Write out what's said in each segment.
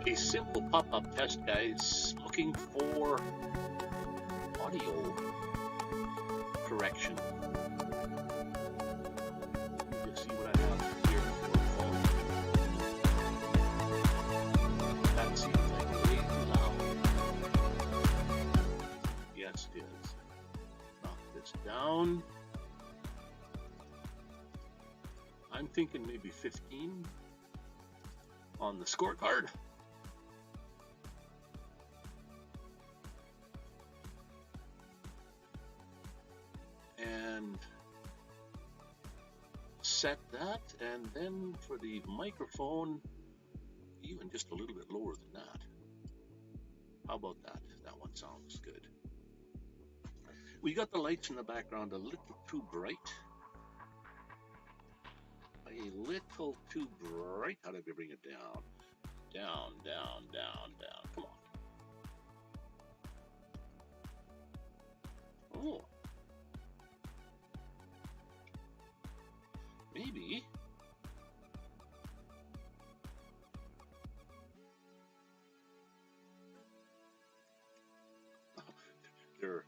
A simple pop-up test, guys, looking for audio correction. Let's see what I have here for the phone. That seems like way too loud. Yes, it is. Knock this down. I'm thinking maybe 15 on the scorecard. And set that, and then for the microphone, even just a little bit lower than that. How about that? That one sounds good. We got the lights in the background a little too bright. A little too bright. How did we bring it down? Down, down, down, down. Come on. Oh. Maybe. They're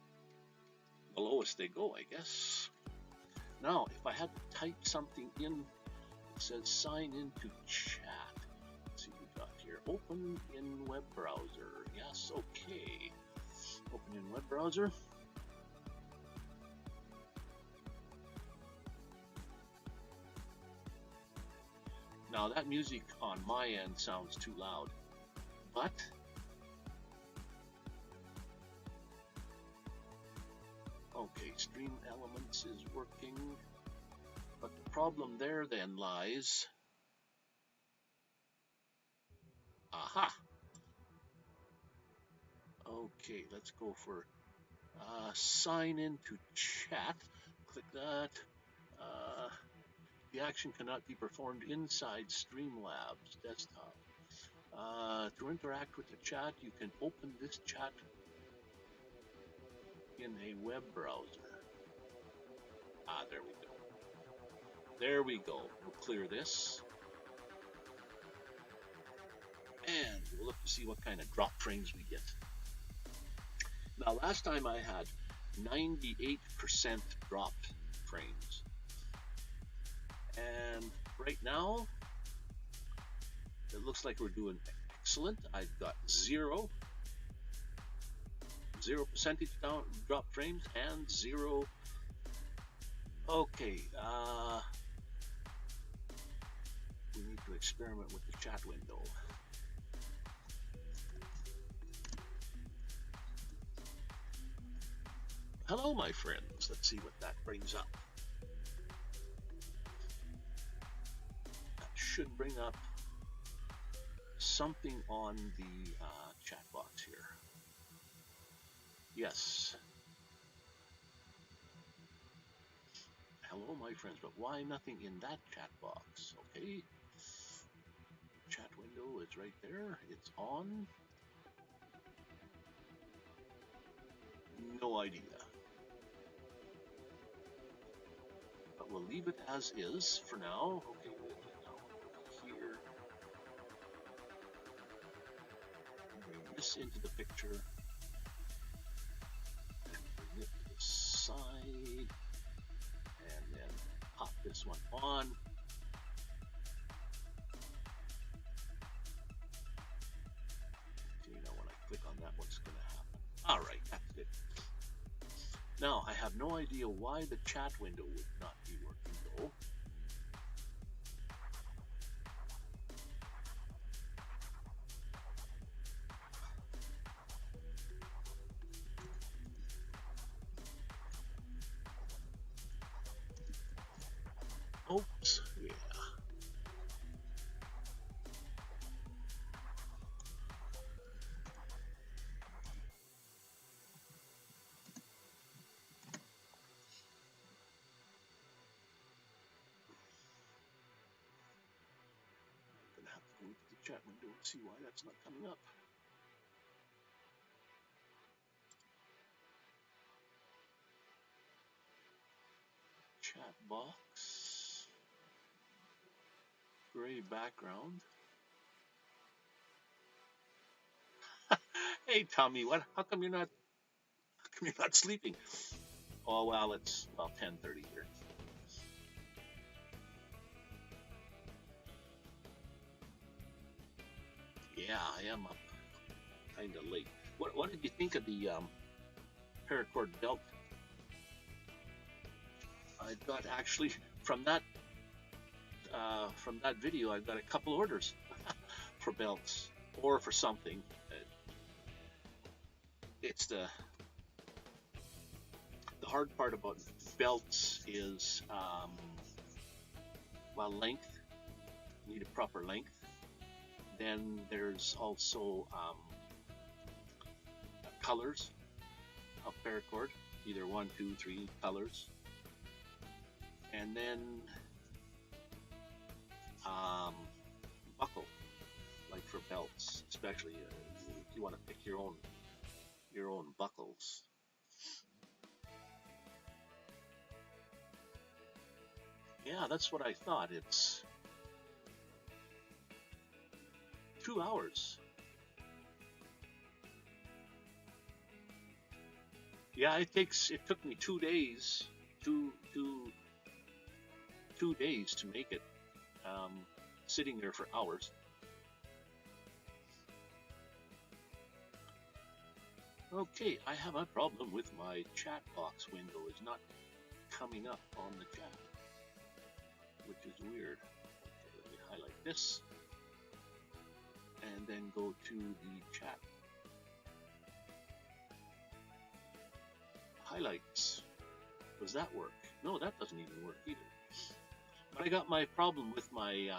the lowest they go, I guess. Now, if I had to type something in, it says sign into chat. Let's see what we got here. Open in web browser. Yes, okay. Open in web browser. Now that music on my end sounds too loud, but okay, Stream Elements is working, but the problem there then lies, aha, okay, let's go for sign into chat, click that. The action cannot be performed inside Streamlabs desktop. To interact with the chat, you can open this chat in a web browser. There we go. There we go. We'll clear this. And we'll look to see what kind of drop frames we get. Now, last time I had 98% dropped frames. And right now, it looks like we're doing excellent. I've got 0% down drop frames and 0. Okay, we need to experiment with the chat window. Hello, my friends. Let's see what that brings up. Should bring up something on the chat box here. Yes. Hello, my friends, but why nothing in that chat box? Okay. Chat window is right there. It's on. No idea. But we'll leave it as is for now. Okay. This into the picture, and bring it to the side, and then pop this one on. So you know when I click on that, what's going to happen. All right, that's it. Now I have no idea why the chat window would not be working though. Oops, yeah. I'm gonna have to go into the chat window and see why that's not coming up. Chat box. Gray background. Hey, Tommy, what? How come you're not? How come you're not sleeping? Oh well, it's about 10:30 here. Yeah, I am up kind of late. What did you think of the paracord belt? I got actually from that video. I've got a couple orders for belts or for something. It's the hard part about belts is well, length. You need a proper length. Then there's also colors of paracord, either 1, 2, 3 colors, and then buckle, like for belts, especially if you want to pick your own buckles. Yeah, that's what I thought. It's 2 hours. Yeah, it took me 2 days, two days to make it. Sitting there for hours. Okay, I have a problem with my chat box window. It's not coming up on the chat, which is weird. Okay, let me highlight this and then go to the chat. Highlights. Does that work? No, that doesn't even work either. But I got my problem with my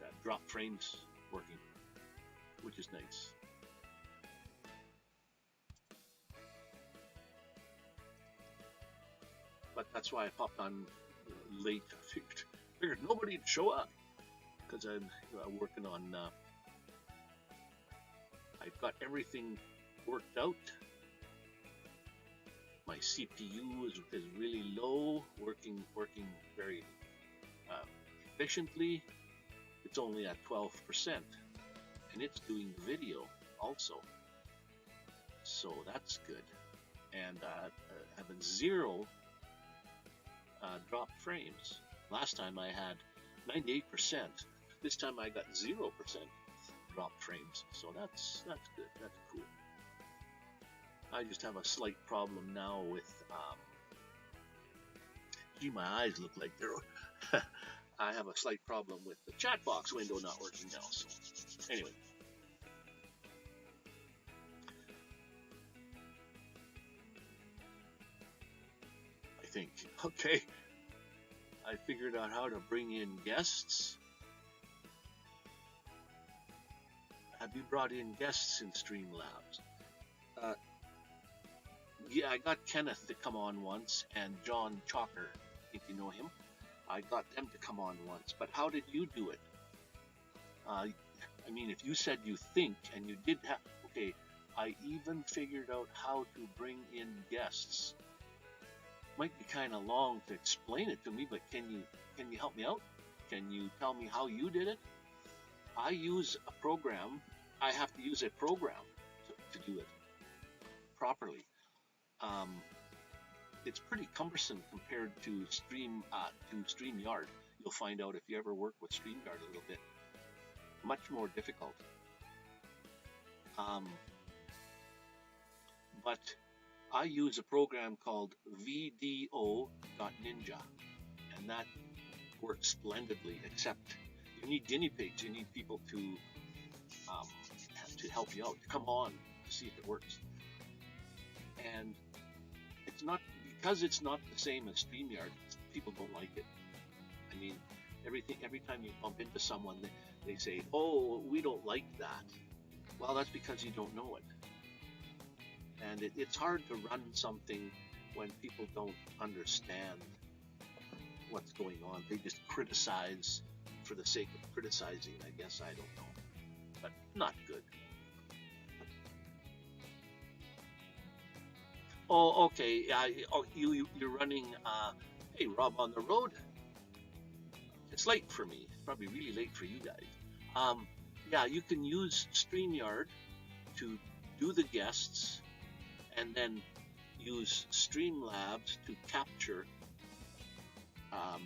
that drop frames working, which is nice. But that's why I popped on late. I figured nobody'd show up because I'm working on. I've got everything worked out. My CPU is really low, working very efficiently. It's only at 12%, and it's doing video also, so that's good. And having zero drop frames. Last time I had 98%. This time I got 0% drop frames, so that's good. That's cool. I just have a slight problem now with, gee, my eyes look like they're, I have a slight problem with the chat box window not working now, so, anyway. I think, okay, I figured out how to bring in guests. Have you brought in guests in Streamlabs? Yeah, I got Kenneth to come on once, and John Chalker, I think you know him. I got them to come on once, but how did you do it? I mean, if you said you think, and you did have, okay, I even figured out how to bring in guests. Might be kind of long to explain it to me, but can you help me out? Can you tell me how you did it? I use a program. I have to use a program to do it properly. It's pretty cumbersome compared to StreamYard. You'll find out if you ever work with StreamYard a little bit. Much more difficult. But I use a program called VDO.Ninja, and that works splendidly, except you need guinea pigs. You need people to help you out, to come on to see if it works. And it's not, because it's not the same as StreamYard, people don't like it. I mean, every time you bump into someone, they say, oh, we don't like that. Well, that's because you don't know it. And it's hard to run something when people don't understand what's going on. They just criticize for the sake of criticizing, I guess. I don't know. But not good. Oh, okay. You're running. Hey, Rob on the road. It's late for me. It's probably really late for you guys. yeah, you can use StreamYard to do the guests, and then use Streamlabs to capture. Um,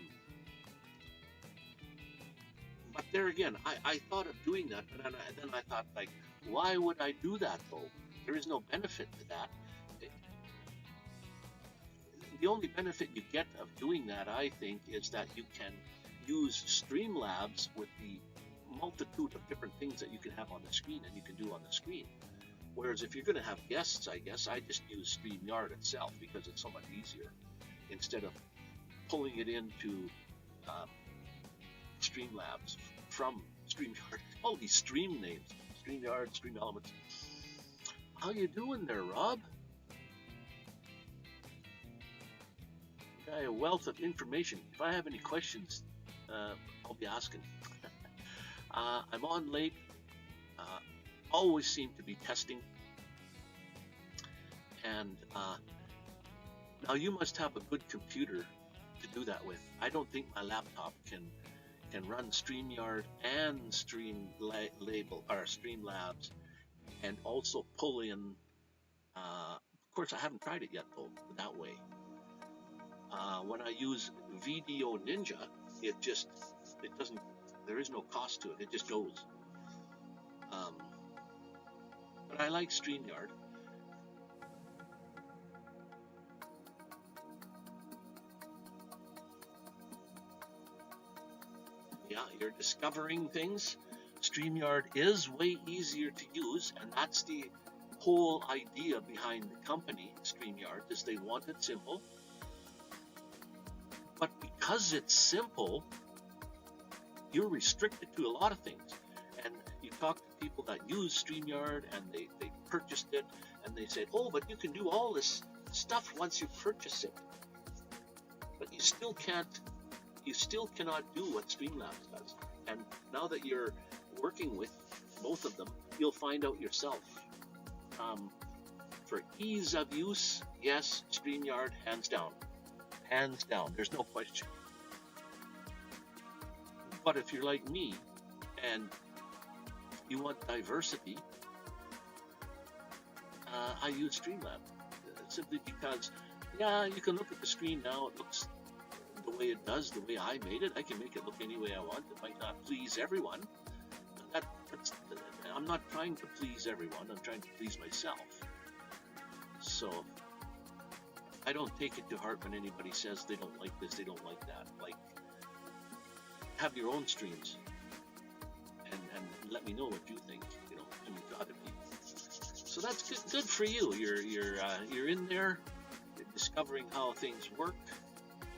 but there again, I thought of doing that, but then I thought, like, why would I do that though? There is no benefit to that. The only benefit you get of doing that, I think, is that you can use Streamlabs with the multitude of different things that you can have on the screen and you can do on the screen. Whereas if you're going to have guests, I guess I just use StreamYard itself because it's so much easier instead of pulling it into Streamlabs from StreamYard. All these stream names, StreamYard, Stream Elements. How you doing there, Rob? A wealth of information. If I have any questions, I'll be asking. I'm on late. Always seem to be testing. And now you must have a good computer to do that with. I don't think my laptop can run StreamYard and Streamlabs, and also pull in. Of course, I haven't tried it yet though that way. When I use Video Ninja, it doesn't, there is no cost to it, it just goes. But I like StreamYard. Yeah, you're discovering things. StreamYard is way easier to use, and that's the whole idea behind the company, StreamYard, is they want it simple. But because it's simple, you're restricted to a lot of things. And you talk to people that use StreamYard and they purchased it and they said, oh, but you can do all this stuff once you purchase it. But you still cannot do what Streamlabs does. And now that you're working with both of them, you'll find out yourself. For ease of use, yes, StreamYard, hands down. Hands down, there's no question. But if you're like me and you want diversity, I use Streamlabs simply because, yeah, you can look at the screen now, it looks the way it does, the way I made it. I can make it look any way I want. It might not please everyone. I'm not trying to please everyone, I'm trying to please myself. So I don't take it to heart when anybody says they don't like this, they don't like that. Like, have your own streams and let me know what you think, to other people. So that's good for you. You're in there, you're discovering how things work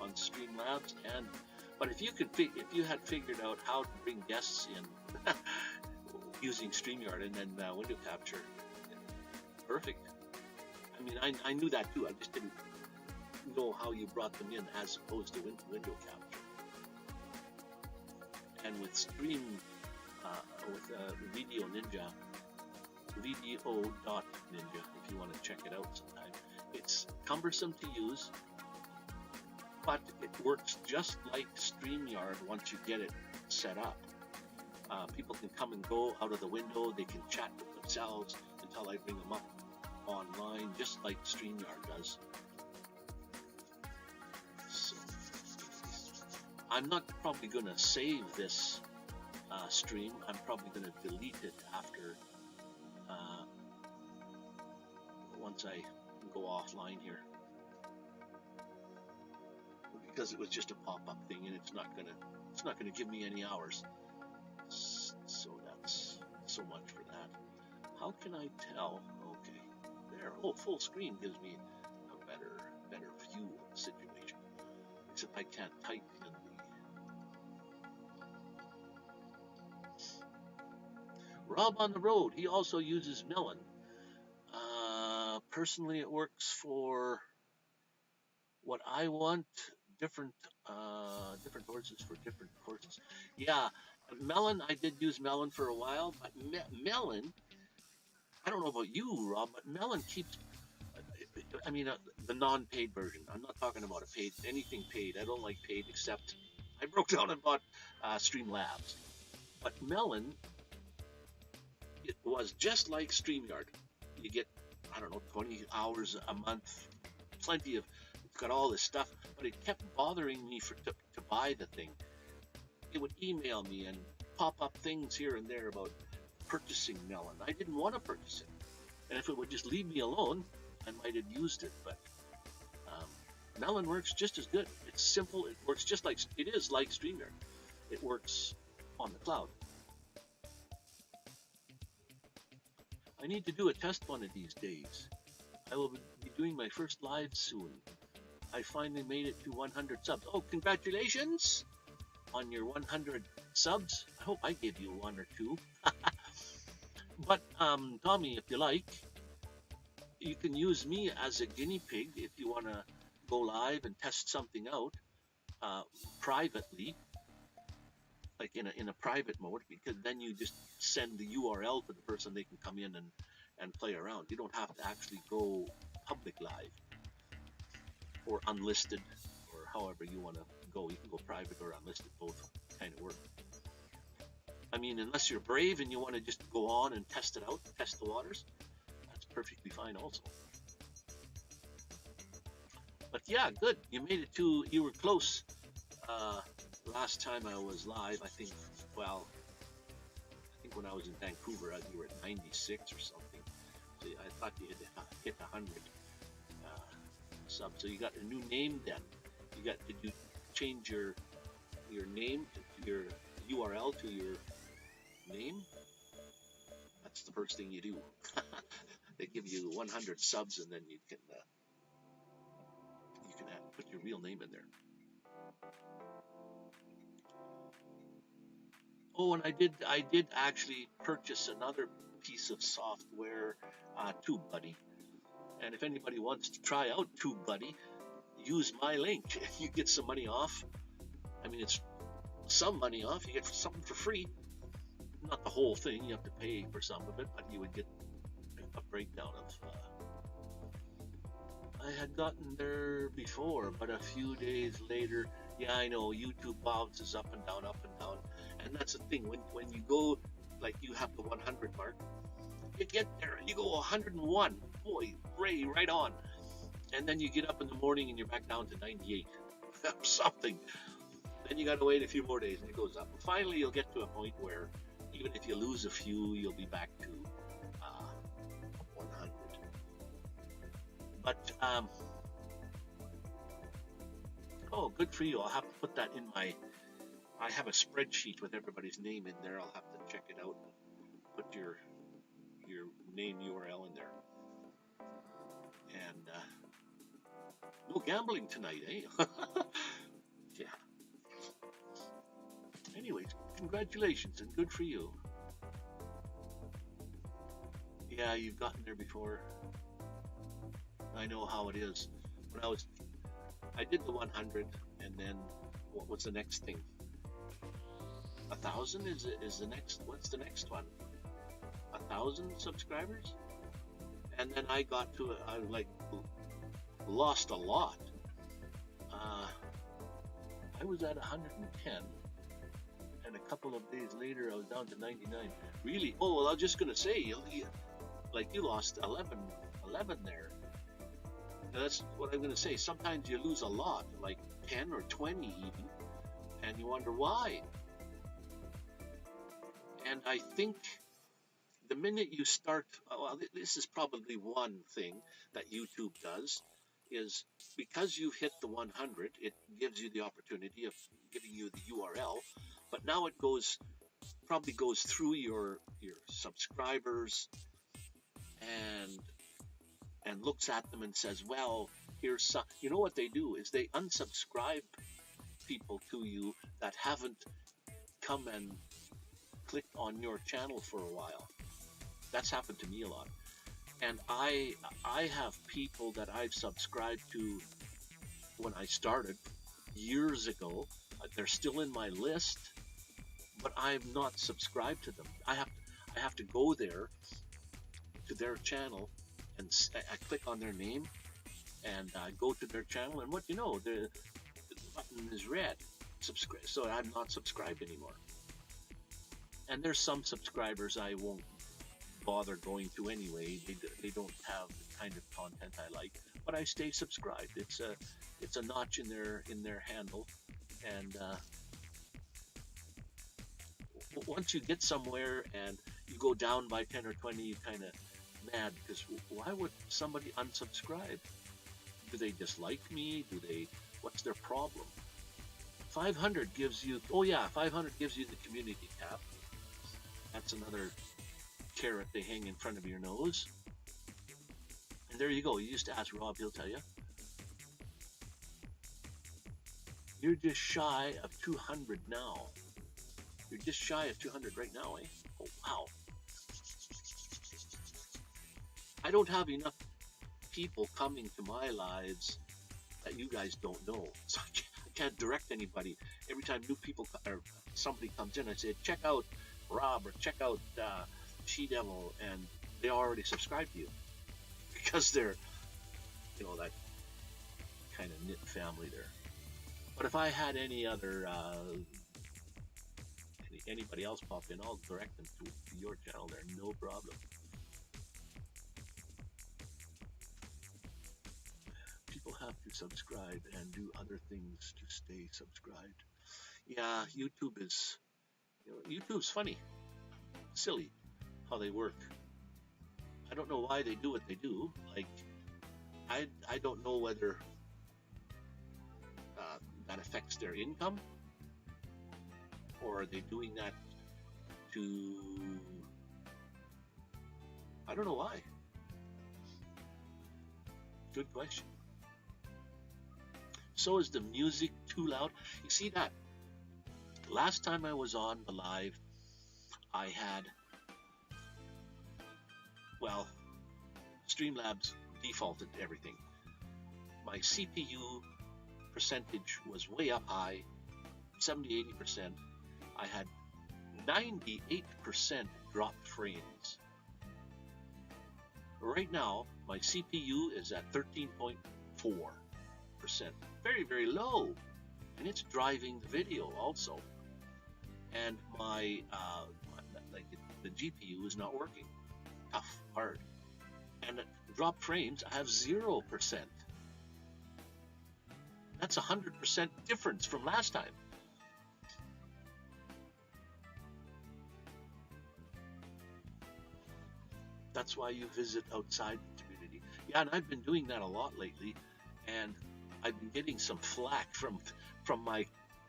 on Streamlabs, but if you had figured out how to bring guests in using StreamYard and then window capture, perfect. I mean, I knew that too. I just didn't know how you brought them in as opposed to window capture. And with Video Ninja, Video.Ninja, if you want to check it out sometime, it's cumbersome to use, but it works just like StreamYard once you get it set up. People can come and go out of the window, they can chat with themselves until I bring them up online, just like StreamYard does. So, I'm not probably going to save this stream. I'm probably going to delete it after, once I go offline here, because it was just a pop-up thing, and it's not gonna give me any hours. So that's so much for that. How can I tell? Okay, there. Oh, full screen gives me a better view of the situation. Except I can't type in the. Rob on the road. He also uses Melon. Personally, it works for what I want. Different horses for different courses. Yeah, Melon. I did use Melon for a while, but Melon. I don't know about you, Rob, but Melon keeps. I mean, the non-paid version. I'm not talking about anything paid. I don't like paid, except I broke down and bought Streamlabs. But Melon it was just like StreamYard. You get, I don't know, 20 hours a month, plenty of, it's got all this stuff, but it kept bothering me to buy the thing. It would email me and pop up things here and there about purchasing Melon. I didn't want to purchase it. And if it would just leave me alone, I might have used it, but Melon works just as good. It's simple. It works just like, it is like StreamYard. It works on the cloud. I need to do a test one of these days. I will be doing my first live soon. I finally made it to 100 subs. Oh, congratulations on your 100 subs. I hope I gave you one or two. But Tommy, if you like, you can use me as a guinea pig if you want to go live and test something out privately, like in a private mode, because then you just send the URL to the person. They can come in and play around. You don't have to actually go public live or unlisted, or however you want to go. You can go private or unlisted, both kind of work. I mean, unless you're brave and you want to just go on and test it out, test the waters, that's perfectly fine also. But yeah, good. You made it to, you were close. Last time I was live, I think when I was in Vancouver, you were at 96 or something. So I thought you had hit 100 subs. So you got a new name then. Did you change your name, to your URL to your name? That's the first thing you do. They give you 100 subs, and then you can put your real name in there. Oh, and I did actually purchase another piece of software, TubeBuddy. And if anybody wants to try out TubeBuddy, use my link. You get some money off. I mean, it's some money off. You get something for free. Not the whole thing. You have to pay for some of it, but you would get a breakdown of. I had gotten there before, but a few days later, yeah, I know, YouTube bounces up and down, and that's the thing. When you go, like you have the 100 mark, you get there and you go 101. Boy, right on. And then you get up in the morning and you're back down to 98 or something. Then you got to wait a few more days and it goes up. And finally, you'll get to a point where even if you lose a few, you'll be back to 100. But, oh, good for you. I'll have to put that in I have a spreadsheet with everybody's name in there. I'll have to check it out and put your name URL in there. And, no gambling tonight, eh? Yeah. Anyways, congratulations and good for you. Yeah, you've gotten there before. I know how it is. When I did the 100, and then what was the next thing? 1,000 is the next. What's the next one? 1,000 subscribers, and then I got to I lost a lot. I was at 110, and a couple of days later I was down to 99. Really? Oh well, I was just gonna say you lost 11 there. That's what I'm going to say. Sometimes you lose a lot, like 10 or 20 even, and you wonder why. And I think the minute you start, well, this is probably one thing that YouTube does, is because you've hit the 100, it gives you the opportunity of giving you the URL, but now it probably goes through your subscribers and looks at them and says, well, here's some. You know what they do is they unsubscribe people to you that haven't come and clicked on your channel for a while. That's happened to me a lot. And I have people that I've subscribed to when I started years ago. They're still in my list, but I'm not subscribed to them. I have to go there to their channel, and I click on their name and go to their channel, and what you know, the button is red, subscribe. So I'm not subscribed anymore. And there's some subscribers I won't bother going to anyway. They don't have the kind of content I like, but I stay subscribed. It's a notch in their handle, and once you get somewhere and you go down by 10 or 20, you kind of mad because why would somebody unsubscribe? Do they dislike me? What's their problem? 500 gives you, 500 gives you the community cap. That's another carrot they hang in front of your nose. And there you go. You used to ask Rob, he'll tell you. You're just shy of 200 now. You're just shy of 200 right now, eh? Oh, wow. I don't have enough people coming to my lives that you guys don't know. So I can't direct anybody. Every time new people or somebody comes in, I say, check out Rob or check out She-Devil, and they already subscribed to you because they're, that kind of knit family there. But if I had any other anybody else pop in, I'll direct them to your channel there, no problem. People have to subscribe and do other things to stay subscribed. Yeah, YouTube's funny, silly how they work. I don't know why they do what they do. Like, I don't know whether that affects their income, or are they doing that to, I don't know why. Good question. So is the music too loud? You see that? Last time I was on the live, I had, Streamlabs defaulted everything. My CPU percentage was way up high, 70-80%. I had 98% dropped frames. Right now, my CPU is at 13.4%. Very, very low. And it's driving the video also. And the GPU is not working. Tough, hard. And at dropped frames, I have 0%. That's 100% difference from last time. That's why you visit outside the community. Yeah, and I've been doing that a lot lately, and I've been getting some flack from my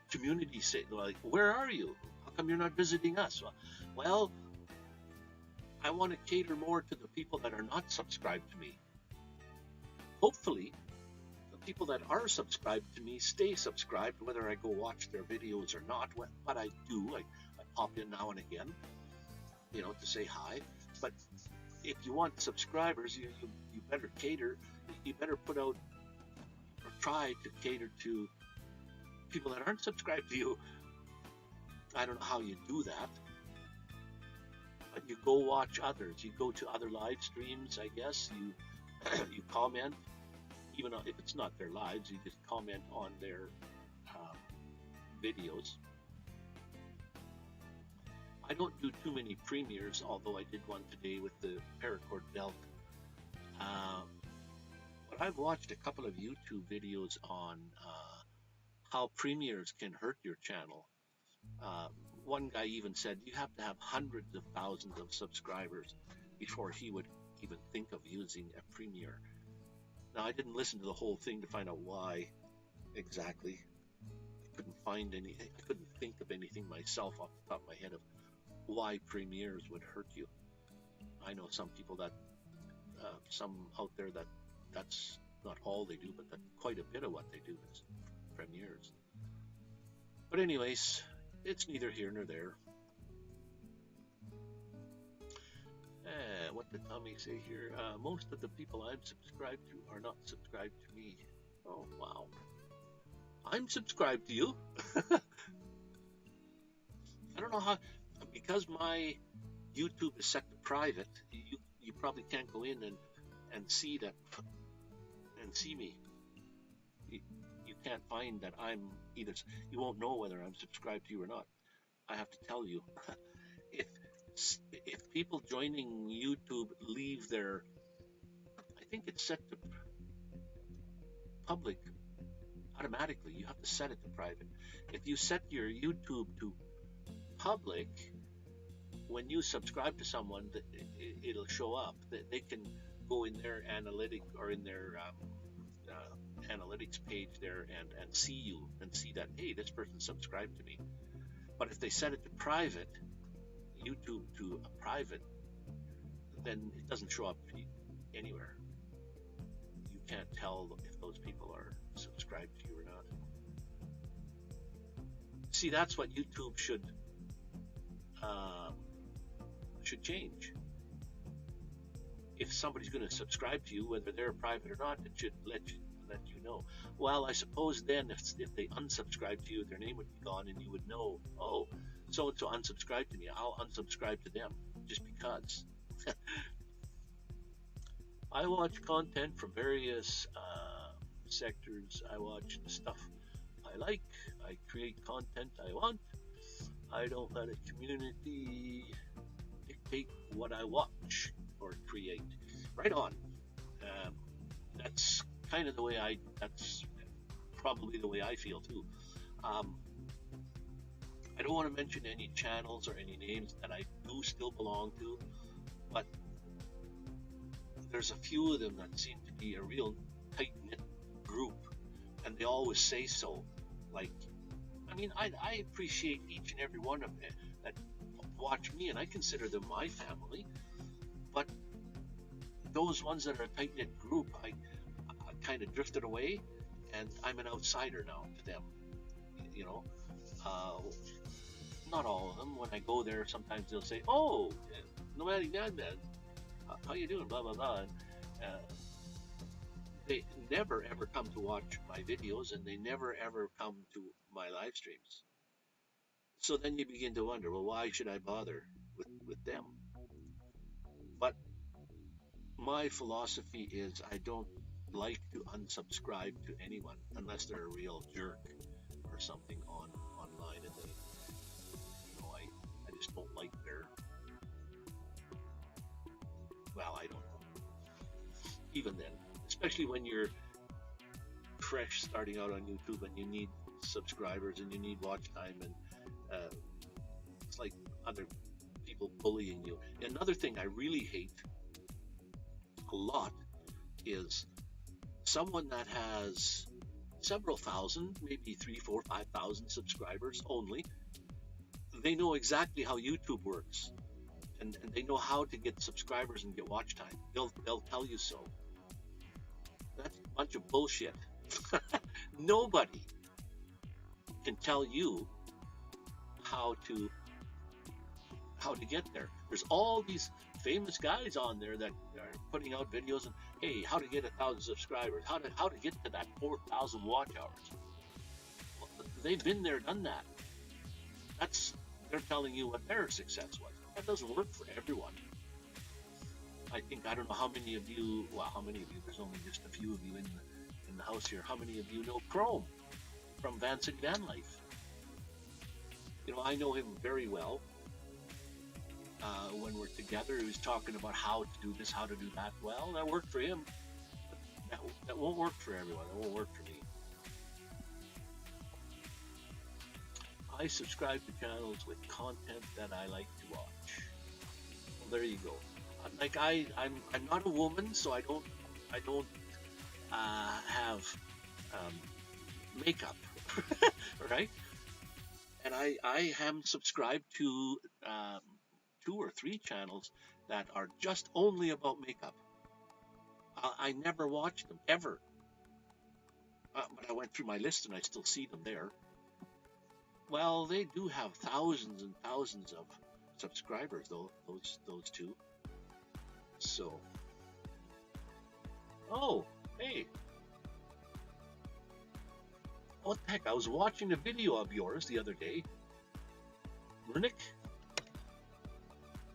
community saying, like, where are you? How come you're not visiting us? Well, I want to cater more to the people that are not subscribed to me. Hopefully, the people that are subscribed to me stay subscribed, whether I go watch their videos or not. But I do. I pop in now and again, to say hi. But if you want subscribers, you better cater. You better put out or try to cater to people that aren't subscribed to you. I don't know how you do that, but you go watch others. You go to other live streams, I guess. You comment, even if it's not their lives. You just comment on their videos. I don't do too many premieres, although I did one today with the paracord belt. But I've watched a couple of YouTube videos on how premieres can hurt your channel. One guy even said you have to have hundreds of thousands of subscribers before he would even think of using a premiere. Now, I didn't listen to the whole thing to find out why exactly. I couldn't think of anything myself off the top of my head of why premieres would hurt you. I know some people some out there that's not all they do, but that quite a bit of what they do is premieres. But anyways, it's neither here nor there. What did Tommy say here? Most of the people I'm subscribed to are not subscribed to me. Oh, wow. I'm subscribed to you. I don't know how, because my YouTube is set to private, you probably can't go in and see that and see me. You can't find that I'm either. You won't know whether I'm subscribed to you or not. I have to tell you. if people joining YouTube leave their, I think it's set to public automatically. You have to set it to private. If you set your YouTube to public, when you subscribe to someone, it'll show up. They can go in their analytic or in their analytics page there and see you and see that, hey, this person subscribed to me. But if they set it to private, YouTube to a private, then it doesn't show up anywhere. You can't tell if those people are subscribed to you or not. See, that's what YouTube should change. If somebody's going to subscribe to you, whether they're private or not, it should let you know. Well, I suppose then if they unsubscribe to you, their name would be gone, and you would know, oh, so and so unsubscribed to me. I'll unsubscribe to them just because. I watch content from various sectors. I watch the stuff I like. I create content I want. I don't let a community dictate what I watch or create. Right on. That's kind of the way that's probably the way I feel too. I don't want to mention any channels or any names that I do still belong to, but there's a few of them that seem to be a real tight-knit group, and they always say so. Like, I mean, I appreciate each and every one of them that watch me, and I consider them my family, but those ones that are a tight-knit group, I kind of drifted away, and I'm an outsider now to them, you know. Not all of them. When I go there, sometimes they'll say, oh, Nomadic Vanman, how you doing, blah, blah, blah. And, they never ever come to watch my videos, and they never ever come to my live streams. So then you begin to wonder, well, why should I bother with them? But my philosophy is I don't like to unsubscribe to anyone unless they're a real jerk or something online, and they, you know, I just don't like their, well, I don't know. Even then, especially when you're fresh starting out on YouTube and you need subscribers and you need watch time, and it's like other people bullying you. Another thing I really hate a lot is someone that has several thousand, maybe 3, 4, 5,000 subscribers only. They know exactly how YouTube works, and they know how to get subscribers and get watch time. They'll tell you so. That's a bunch of bullshit. Nobody can tell you how to get there. There's all these famous guys on there that are putting out videos and, hey, how to get 1,000 subscribers, how to get to that 4,000 watch hours. Well, they've been there, done that. They're telling you what their success was. That doesn't work for everyone. I don't know how many of you, there's only just a few of you in the house here. How many of you know Chrome from Van City Van Life? You know, I know him very well. When we're together, he was talking about how to do this, how to do that. Well, that worked for him. That won't work for everyone. It won't work for me. I subscribe to channels with content that I like to watch. Well, there you go. Like I'm not a woman, so I don't have makeup, right? And I am subscribed to 2 or 3 channels that are just only about makeup. I never watch them ever, but I went through my list and I still see them there. Well, they do have thousands and thousands of subscribers, though, those 2. So, oh, hey, what the heck? I was watching a video of yours the other day. Murnick?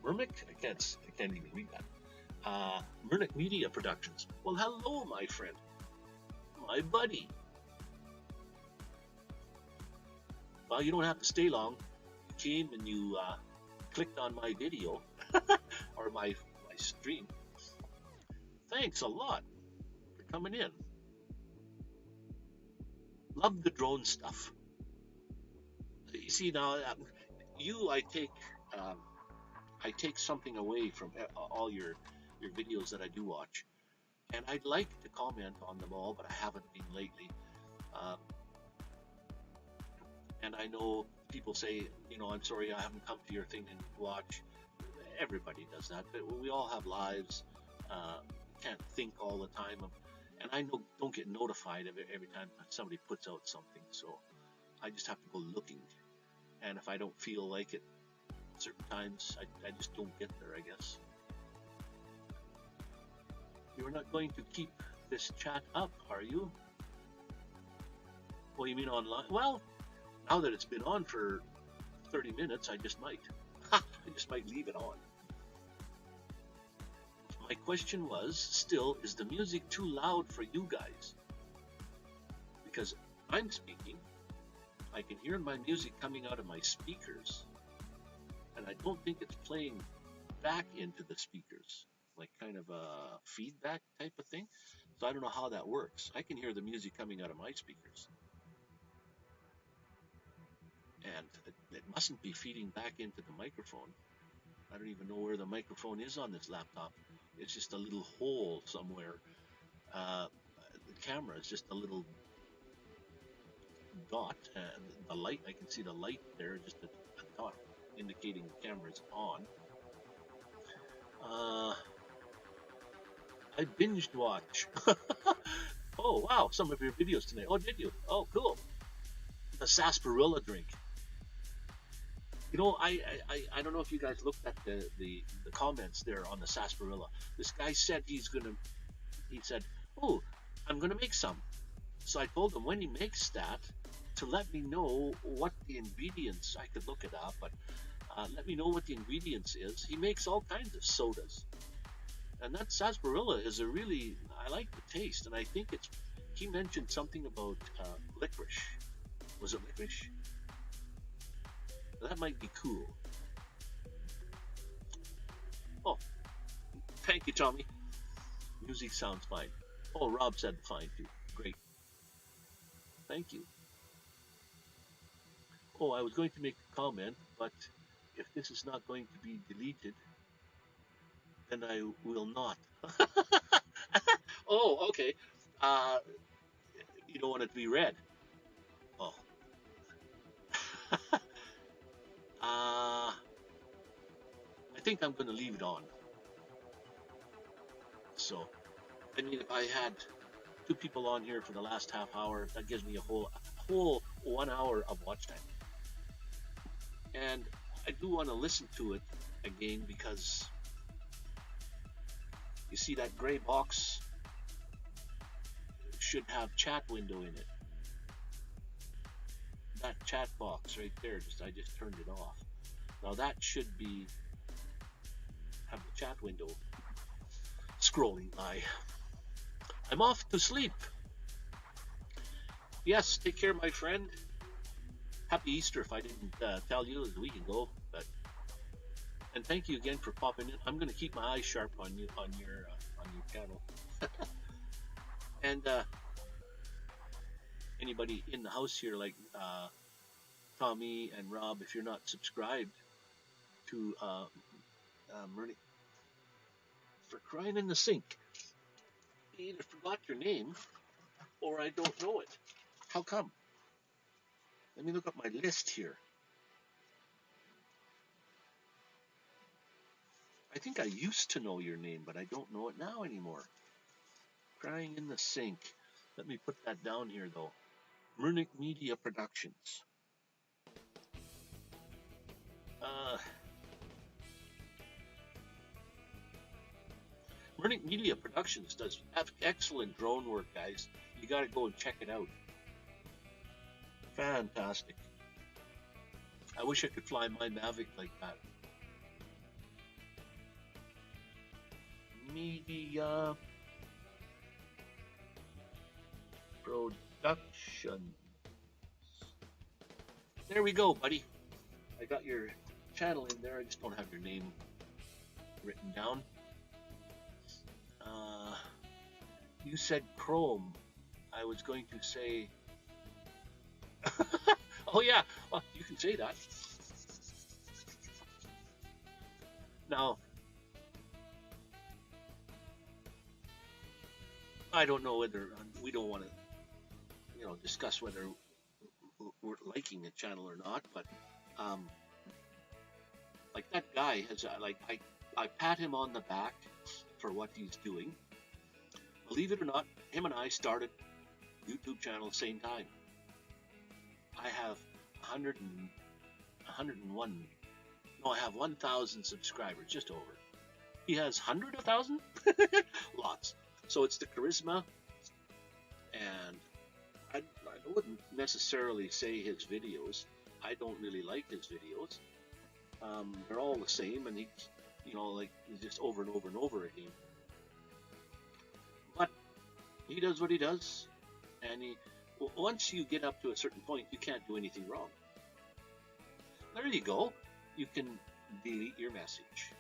I can't even read that. Murnick Media Productions. Well, hello, my friend, my buddy. Well, you don't have to stay long. You came and you clicked on my video or my stream. Thanks a lot for coming in. Love the drone stuff. You see now, I take something away from all your videos that I do watch, and I'd like to comment on them all, but I haven't been lately. Um, and I know people say, I'm sorry I haven't come to your thing and watch. Everybody does that, but we all have lives. Can't think all the time, and I don't get notified every time somebody puts out something. So I just have to go looking, and if I don't feel like it, certain times I just don't get there, I guess. You're not going to keep this chat up, are you? Oh, you mean online? Well, now that it's been on for 30 minutes, I just might. I just might leave it on. My question was, still, is the music too loud for you guys? Because I'm speaking, I can hear my music coming out of my speakers, and I don't think it's playing back into the speakers, like kind of a feedback type of thing. So I don't know how that works. I can hear the music coming out of my speakers, and it mustn't be feeding back into the microphone. I don't even know where the microphone is on this laptop. It's just a little hole somewhere. The camera is just a little dot. The light, I can see the light there, just a dot indicating the camera is on. I binged watch. Oh wow, some of your videos tonight. Oh, did you? Oh, cool. The sarsaparilla drink. I don't know if you guys looked at the comments there on the sarsaparilla. This guy said he said, oh, I'm going to make some. So I told him when he makes that to let me know what the ingredients, I could look it up, but let me know what the ingredients is. He makes all kinds of sodas. And that sarsaparilla is I like the taste, and I think he mentioned something about licorice. Was it licorice? That might be cool. Oh, thank you, Tommy. Music sounds fine. Oh, Rob said fine too. Great. Thank you. Oh, I was going to make a comment, but if this is not going to be deleted, then I will not. Oh, okay. You don't want it to be read. Oh. I think I'm going to leave it on. So, I mean, if I had two people on here for the last half hour, that gives me a whole 1 hour of watch time. And I do want to listen to it again because you see that gray box should have chat window in it. That chat box right there, I just turned it off. Now that should have the chat window scrolling by. I'm off to sleep. Yes, take care, my friend. Happy Easter if I didn't tell you a week ago, and thank you again for popping in. I'm going to keep my eyes sharp on your channel. And anybody in the house here, like Tommy and Rob, if you're not subscribed to Murray, for crying in the sink, you either forgot your name or I don't know it. How come? Let me look up my list here. I think I used to know your name, but I don't know it now anymore. Crying in the sink. Let me put that down here, though. Murnick Media Productions. Murnick Media Productions does excellent drone work, guys. You got to go and check it out. Fantastic. I wish I could fly my Mavic like that. Media Productions. There we go, buddy. I got your channel in there. I just don't have your name written down. You said Chrome. I was going to say. Oh yeah, well, you can say that. Now, I don't know whether we don't want to, discuss whether we're liking a channel or not, but like that guy has I pat him on the back for what he's doing. Believe it or not, him and I started YouTube channel same time. I have 101. No, I have 1,000 subscribers, just over. He has 100,000, lots. So it's the charisma, and I wouldn't necessarily say his videos. I don't really like his videos. They're all the same, and he's just over and over and over again. But he does what he does, and once you get up to a certain point, you can't do anything wrong. There you go. You can delete your message.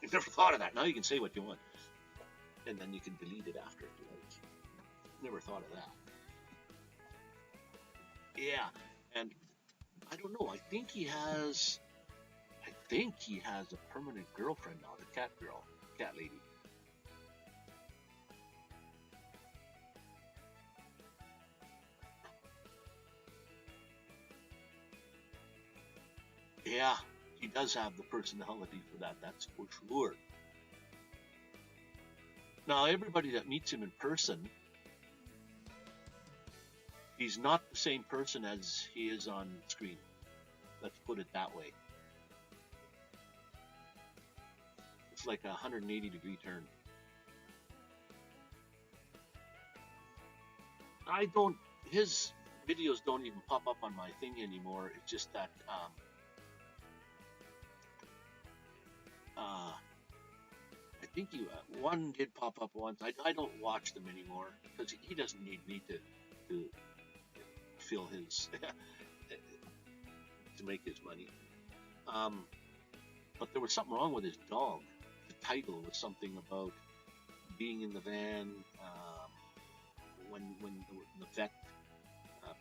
I never thought of that. Now you can say what you want, and then you can delete it after if you like. Never thought of that. Yeah, and I don't know. I think he has a permanent girlfriend now, the cat lady. Yeah, he does have the personality for that, that's for sure. Now, everybody that meets him in person, he's not the same person as he is on screen. Let's put it that way. It's like a 180-degree turn. His videos don't even pop up on my thing anymore. It's just that I think one did pop up once. I don't watch them anymore because he doesn't need me to fill his to make his money. But there was something wrong with his dog. The title was something about being in the van when the vet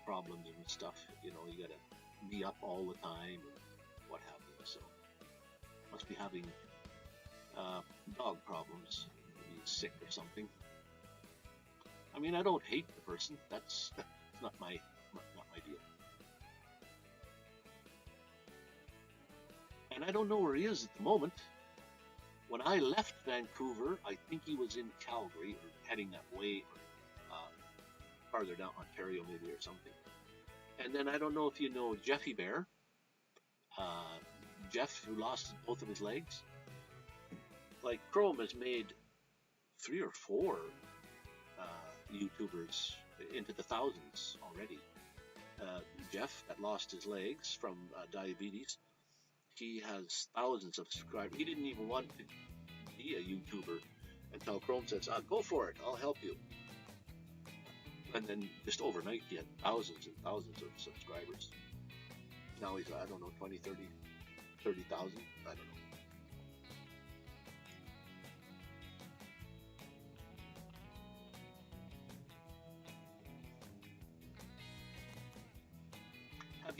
problems and stuff. You gotta be up all the time and what have you. So must be having dog problems. Maybe he's sick or something. I mean, I don't hate the person. That's not my deal. And I don't know where he is at the moment. When I left Vancouver, I think he was in Calgary or heading that way, or farther down, Ontario maybe or something. And then I don't know if you know Jeffy Bear. Jeff, who lost both of his legs. Like, Chrome has made 3 or 4 YouTubers into the thousands already. Jeff, that lost his legs from diabetes, he has thousands of subscribers. He didn't even want to be a YouTuber until Chrome says, go for it, I'll help you. And then just overnight he had thousands and thousands of subscribers. Now he's, I don't know, 20, 30,000, I don't know. Have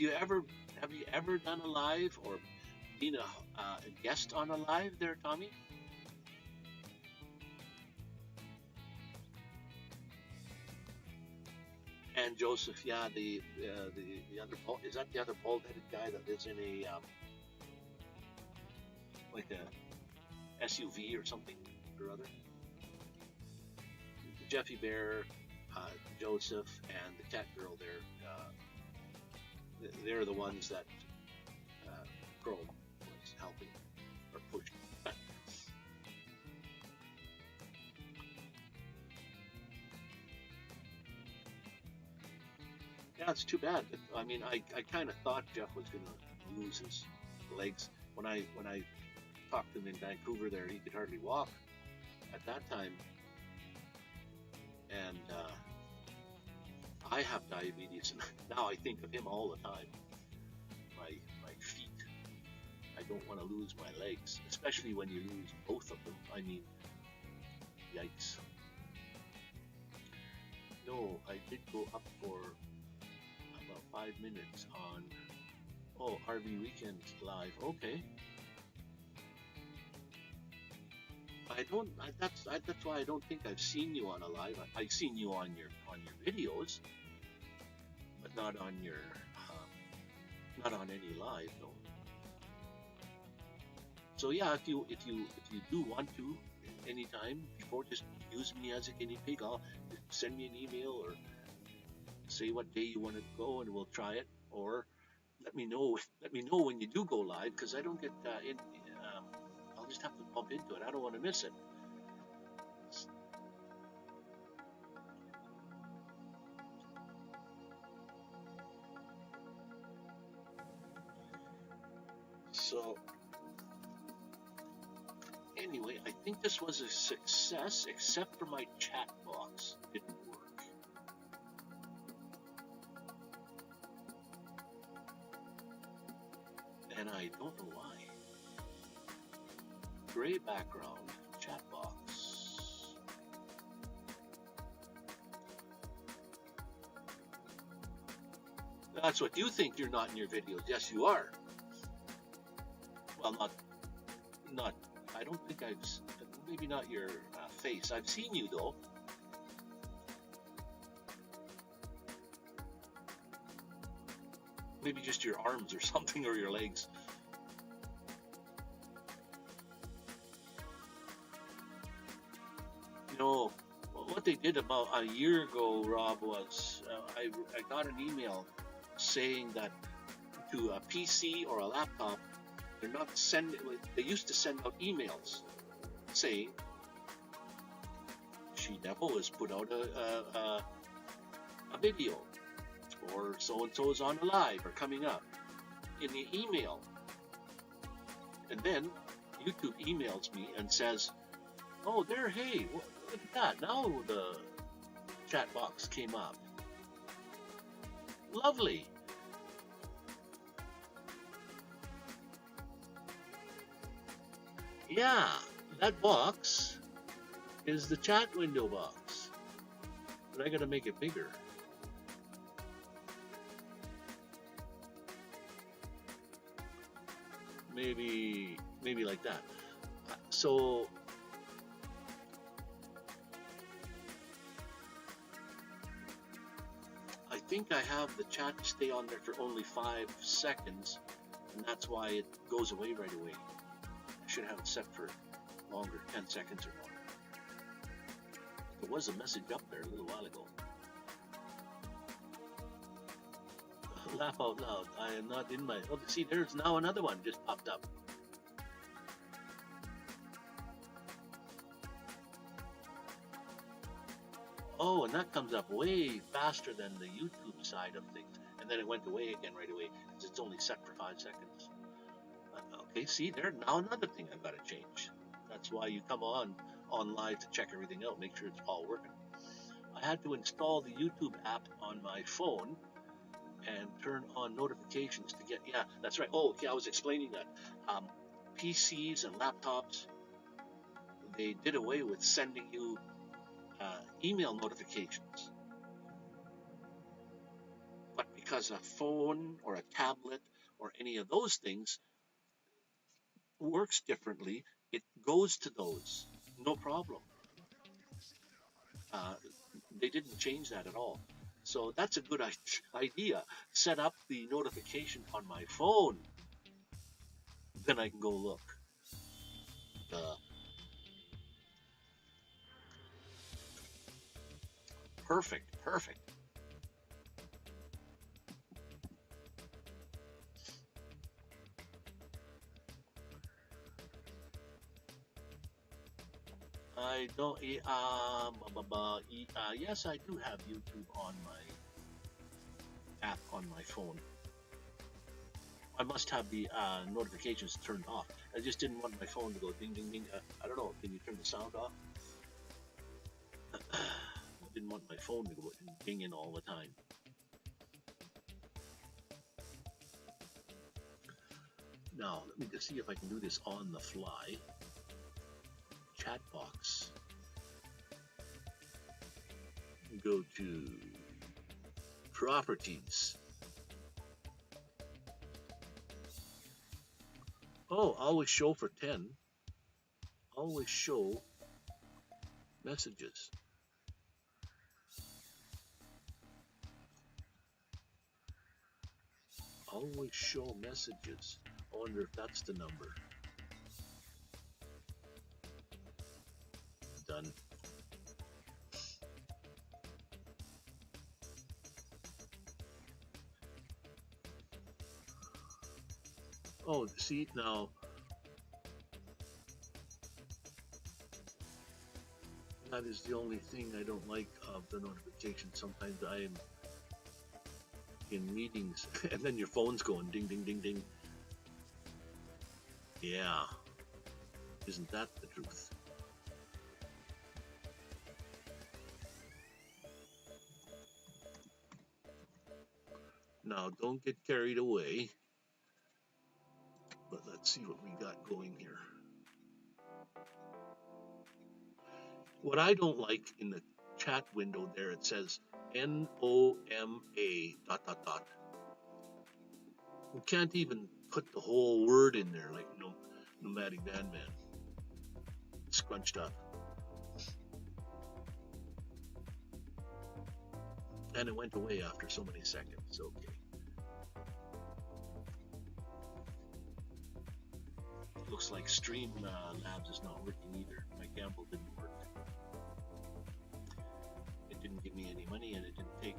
you ever done a live or been a guest on a live there, Tommy? And Joseph, yeah, the other is that the other bald-headed guy that lives in a like a SUV or something or other? Jeffy Bear, Joseph, and the cat girl there. They're the ones that Chrome was helping or pushing. Yeah, it's too bad. I mean, I kind of thought Jeff was going to lose his legs. When I talked to him in Vancouver there, he could hardly walk at that time. And I have diabetes, and now I think of him all the time. My feet. I I don't want to lose my legs, especially when you lose both of them. I mean, yikes. No, I did go up for about 5 minutes on, oh, RV Weekend Live. Okay. That's why I don't think I've seen you on a live. I've seen you on your videos, but not on your not on any live, no. So yeah, if you do want to anytime before, just use me as a guinea pig. I'll send me an email or say what day you want to go, and we'll try it. Or let me know when you do go live, because I don't get in. I'll just have to bump into it. I don't want to miss it. So anyway, I think this was a success, except for my chat box didn't work. And I don't know why. Gray background, chat box. That's what you think you're not in your videos. Yes, you are. Well, not. I don't think maybe not your face. I've seen you though. Maybe just your arms or something, or your legs. You know, what they did about a year ago, Rob, was I got an email saying that to a PC or a laptop, they're not sending. They used to send out emails saying She Devil has put out a video, or so and so is on live or coming up in the email, and then YouTube emails me and says, "Oh, there, hey, look at that! Now the chat box came up. Lovely." Yeah, that box is the chat window box, but I gotta make it bigger. Maybe like that. So I think I have the chat stay on there for only 5 seconds, and that's why it goes away right away. I should have it set for longer, 10 seconds or more. There was a message up there a little while ago. Laugh out loud. I am not in my... Oh, see, there's now another one just popped up. Oh, and that comes up way faster than the YouTube side of things. And then it went away again right away, because it's only set for 5 seconds. Okay, see, there's now another thing I've got to change. That's why you come on live to check everything out, make sure it's all working. I had to install the YouTube app on my phone and turn on notifications to get, yeah, that's right. Oh, okay, I was explaining that. PCs and laptops, they did away with sending you email notifications. But because a phone or a tablet or any of those things works differently, it goes to those, no problem. They didn't change that at all. So that's a good idea. Set up the notification on my phone. Then I can go look. Perfect. I don't. Yes, I do have YouTube on my app on my phone. I must have the notifications turned off. I just didn't want my phone to go ding ding ding. I don't know. Can you turn the sound off? I didn't want my phone to go dinging all the time. Now, let me just see if I can do this on the fly. Chat box. Go to properties. Oh, always show for 10. Always show messages. Always show messages. I wonder if that's the number. Done. Oh, see now. That is the only thing I don't like of the notification. Sometimes I am in meetings and then your phone's going ding, ding, ding, ding. Yeah. Isn't that the truth? Now, don't get carried away. But let's see what we got going here. What I don't like in the chat window there, it says NOMA ... We can't even put the whole word in there like Nomadic Vanman. Scrunched up. And it went away after so many seconds. Okay. Looks like Streamlabs is not working either. My gamble didn't work. It didn't give me any money, and it didn't take.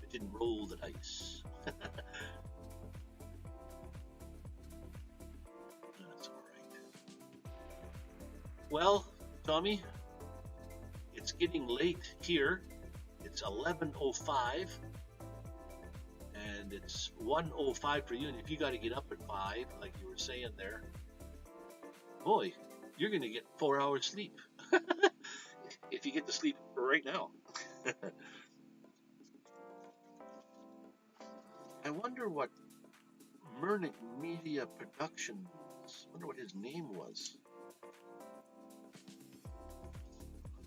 It didn't roll the dice. That's all right. Well, Tommy, it's getting late here. It's 11:05. And it's 1:05 for you, and if you got to get up at 5, like you were saying there, boy, you're going to get 4 hours sleep. If you get to sleep right now. I wonder what Mernick Media Productions, I wonder what his name was.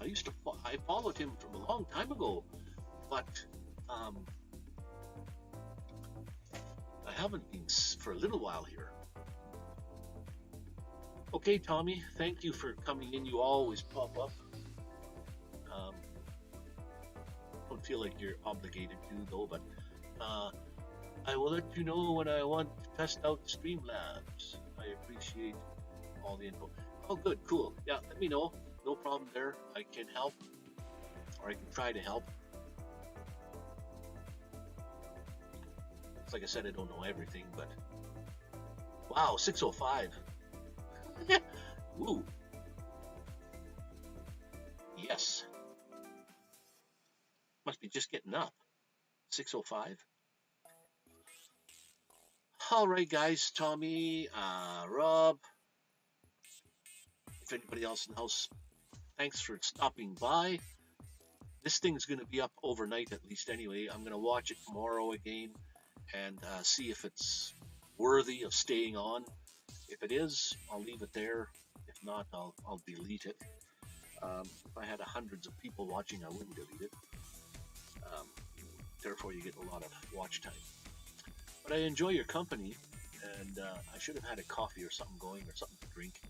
I followed him from a long time ago, but I haven't been for a little while here. Okay, Tommy, thank you for coming in. You always pop up. Don't feel like you're obligated to, though, but I will let you know when I want to test out Streamlabs. I appreciate all the info. Oh, good, cool. Yeah, let me know. No problem there. I can help, or I can try to help. Like I said, I don't know everything, but wow, 6:05. Woo. Yes. Must be just getting up. 6:05. All right, guys. Tommy, Rob, if anybody else in the house, thanks for stopping by. This thing's going to be up overnight at least anyway. I'm going to watch it tomorrow again and see if it's worthy of staying on. If it is, I'll leave it there. If not, I'll delete it. If I had hundreds of people watching, I wouldn't delete it. Therefore, you get a lot of watch time. But I enjoy your company, and I should have had a coffee or something going, or something to drink.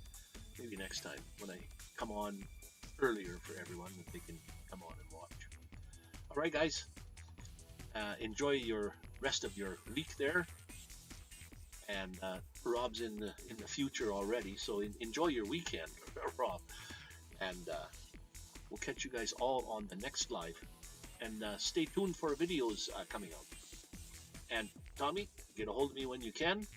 Maybe next time when I come on earlier for everyone, that they can come on and watch. All right, guys. Enjoy your rest of your week there, and Rob's in the future already, so enjoy your weekend, Rob, and we'll catch you guys all on the next live, and stay tuned for videos coming out. And Tommy, get a hold of me when you can.